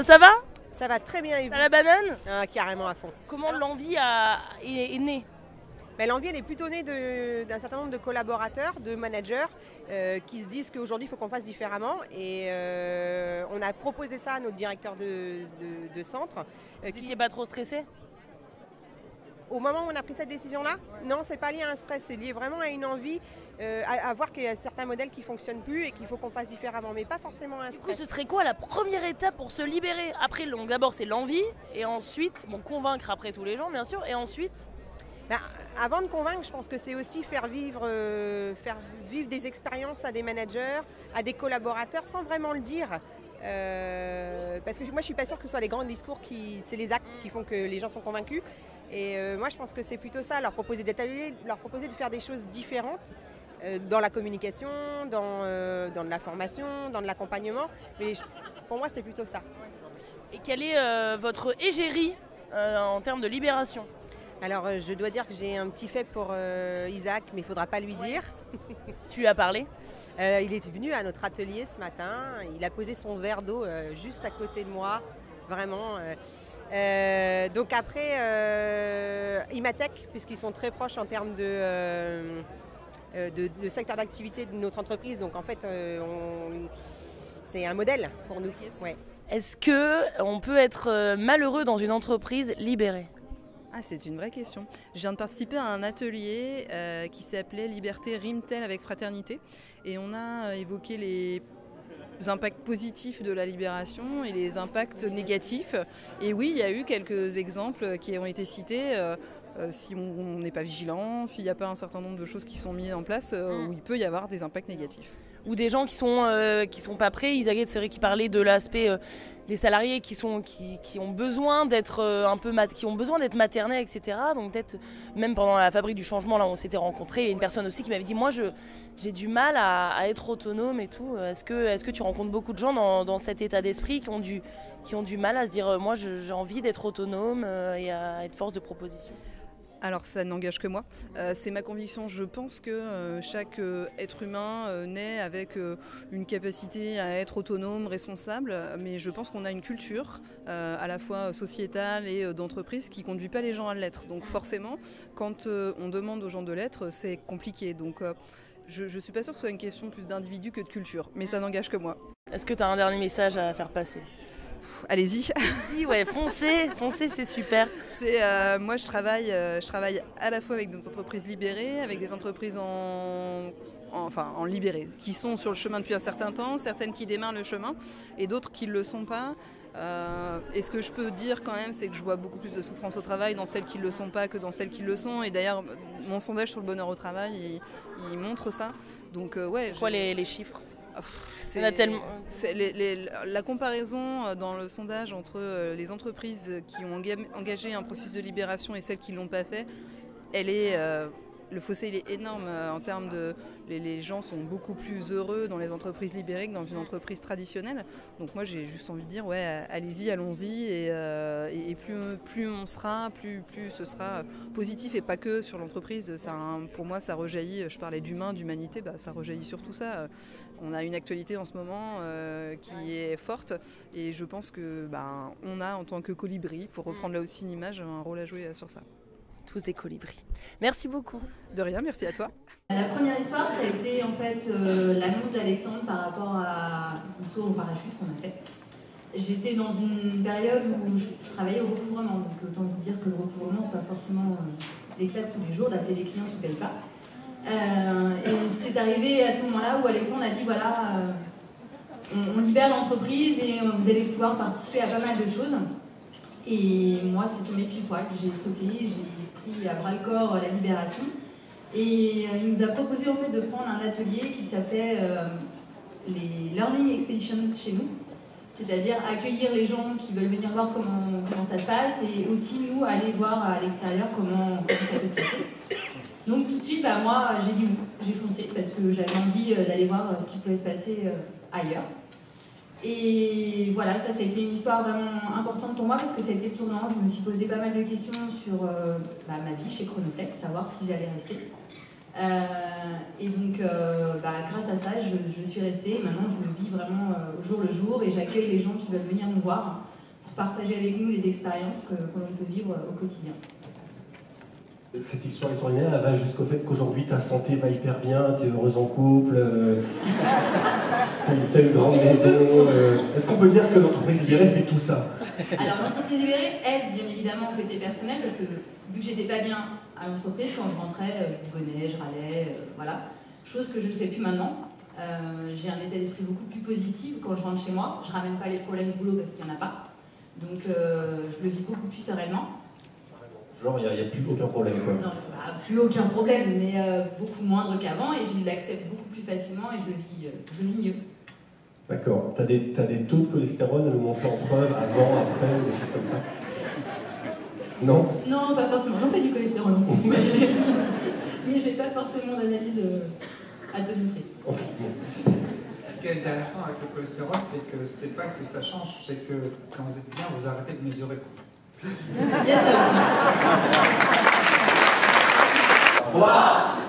ça va? Ça va très bien et vous? T'as la banane? Carrément à fond. Comment l'envie est née? L'envie, elle est plutôt née d'un certain nombre de collaborateurs, de managers qui se disent qu'aujourd'hui, il faut qu'on fasse différemment. Et on a proposé ça à notre directeur de centre. Vous n'étiez pas trop stressé? Au moment où on a pris cette décision-là, non, c'est pas lié à un stress, c'est lié vraiment à une envie, à voir qu'il y a certains modèles qui ne fonctionnent plus et qu'il faut qu'on fasse différemment, mais pas forcément un stress. Du coup, ce serait quoi la première étape pour se libérer? Après, donc d'abord c'est l'envie, et ensuite, convaincre après tous les gens, bien sûr, et ensuite avant de convaincre, je pense que c'est aussi faire vivre des expériences à des managers, à des collaborateurs, sans vraiment le dire. Parce que moi, je suis pas sûre que ce soit les grands discours, c'est les actes qui font que les gens sont convaincus. Et moi, je pense que c'est plutôt ça, leur proposer d'étaler, leur proposer de faire des choses différentes dans la communication, dans de la formation, dans de l'accompagnement. Mais pour moi, c'est plutôt ça. Et quelle est votre égérie en termes de libération? Alors, je dois dire que j'ai un petit fait pour Isaac, mais il ne faudra pas lui dire. Tu lui as parlé? Il est venu à notre atelier ce matin. Il a posé son verre d'eau juste à côté de moi, vraiment. Donc après, Imatech, puisqu'ils sont très proches en termes de secteur d'activité de notre entreprise. Donc en fait, c'est un modèle pour nous. Ouais. Est-ce qu'on peut être malheureux dans une entreprise libérée? C'est une vraie question. Je viens de participer à un atelier qui s'appelait Liberté rime-t-elle avec fraternité, et on a évoqué les impacts positifs de la libération et les impacts négatifs. Et oui, il y a eu quelques exemples qui ont été cités. Si on n'est pas vigilant, s'il n'y a pas un certain nombre de choses qui sont mises en place, où il peut y avoir des impacts négatifs. Ou des gens qui sont pas prêts. Isaac, c'est vrai qu'il parlait de l'aspect des salariés qui ont besoin d'être qui ont besoin d'être maternés, etc. Donc peut-être même pendant la fabrique du changement, là, on s'était rencontrés. Il y a une personne aussi qui m'avait dit, moi, j'ai du mal à être autonome et tout. Est-ce que tu rencontres beaucoup de gens dans cet état d'esprit qui ont du mal à se dire, moi, j'ai envie d'être autonome et à être force de proposition? Alors ça n'engage que moi, c'est ma conviction. Je pense que chaque être humain naît avec une capacité à être autonome, responsable, mais je pense qu'on a une culture à la fois sociétale et d'entreprise qui ne conduit pas les gens à l'être. Donc forcément, quand on demande aux gens de l'être, c'est compliqué. Donc je ne suis pas sûre que ce soit une question plus d'individu que de culture, mais ça n'engage que moi. Est-ce que tu as un dernier message à faire passer? Allez-y. Allez-y, ouais, foncez, c'est super. Moi, je travaille à la fois avec des entreprises libérées, avec des entreprises en libérées, qui sont sur le chemin depuis un certain temps, certaines qui démarrent le chemin, et d'autres qui ne le sont pas. Et ce que je peux dire quand même, c'est que je vois beaucoup plus de souffrance au travail dans celles qui ne le sont pas que dans celles qui le sont. Et d'ailleurs, mon sondage sur le bonheur au travail, il montre ça. Donc, ouais. Quoi les chiffres? La comparaison dans le sondage entre les entreprises qui ont engagé un processus de libération et celles qui ne l'ont pas fait, le fossé il est énorme en termes de... Les gens sont beaucoup plus heureux dans les entreprises libérées que dans une entreprise traditionnelle. Donc moi j'ai juste envie de dire, ouais, allez-y, allons-y, et plus on sera, plus ce sera positif, et pas que sur l'entreprise. Pour moi ça rejaillit, je parlais d'humain, d'humanité, ça rejaillit sur tout ça. On a une actualité en ce moment qui est forte, et je pense que on a en tant que colibri, pour reprendre là aussi une image, un rôle à jouer sur ça. Tous des colibris. Merci beaucoup. De rien, merci à toi. La première histoire, ça a été en fait l'annonce d'Alexandre par rapport à un saut au parachute qu'on a fait. J'étais dans une période où je travaillais au recouvrement, donc autant vous dire que le recouvrement, c'est pas forcément l'éclat de tous les jours d'appeler les clients qui ne payent pas. Et c'est arrivé à ce moment-là où Alexandre a dit, voilà, on libère l'entreprise et vous allez pouvoir participer à pas mal de choses. Et moi, c'est tombé pile poil. J'ai sauté, j'ai pris à bras-le-corps la libération. Et il nous a proposé en fait de prendre un atelier qui s'appelait les Learning Expeditions chez nous. C'est-à-dire accueillir les gens qui veulent venir voir comment ça se passe, et aussi nous aller voir à l'extérieur comment ça peut se passer. Donc tout de suite, moi j'ai dit oui, j'ai foncé parce que j'avais envie d'aller voir ce qui pouvait se passer ailleurs. Et voilà, ça a été une histoire vraiment importante pour moi parce que ça a été tournant. Je me suis posé pas mal de questions sur ma vie chez Chronoflex, savoir si j'allais rester. Et donc, grâce à ça, je suis restée. Maintenant, je le vis vraiment au jour le jour et j'accueille les gens qui veulent venir nous voir pour partager avec nous les expériences que l'on peut vivre au quotidien. Cette histoire extraordinaire, elle va jusqu'au fait qu'aujourd'hui ta santé va hyper bien, tu es heureuse en couple, tu as une grande maison. Est-ce qu'on peut dire que l'entreprise Libérée fait tout ça? Alors l'entreprise Libérée aide bien évidemment au côté personnel parce que vu que j'étais pas bien à l'entreprise, quand je rentrais, je bougonnais, je râlais, voilà. Chose que je ne fais plus maintenant. J'ai un état d'esprit beaucoup plus positif quand je rentre chez moi. Je ramène pas les problèmes du boulot parce qu'il n'y en a pas. Donc je le vis beaucoup plus sereinement. Genre, il n'y a plus aucun problème, quoi. Non, plus aucun problème, mais beaucoup moindre qu'avant, et je l'accepte beaucoup plus facilement, et je le vis mieux. D'accord. T'as des taux de cholestérol à nous montrer en preuve, avant, après, ou des choses comme ça? Non? Non, pas forcément. J'en fais du cholestérol en plus, mais j'ai pas forcément d'analyse à te montrer. Ce qui est intéressant avec le cholestérol, c'est que c'est pas que ça change, c'est que quand vous êtes bien, vous arrêtez de mesurer. Il y a ça aussi. Wow.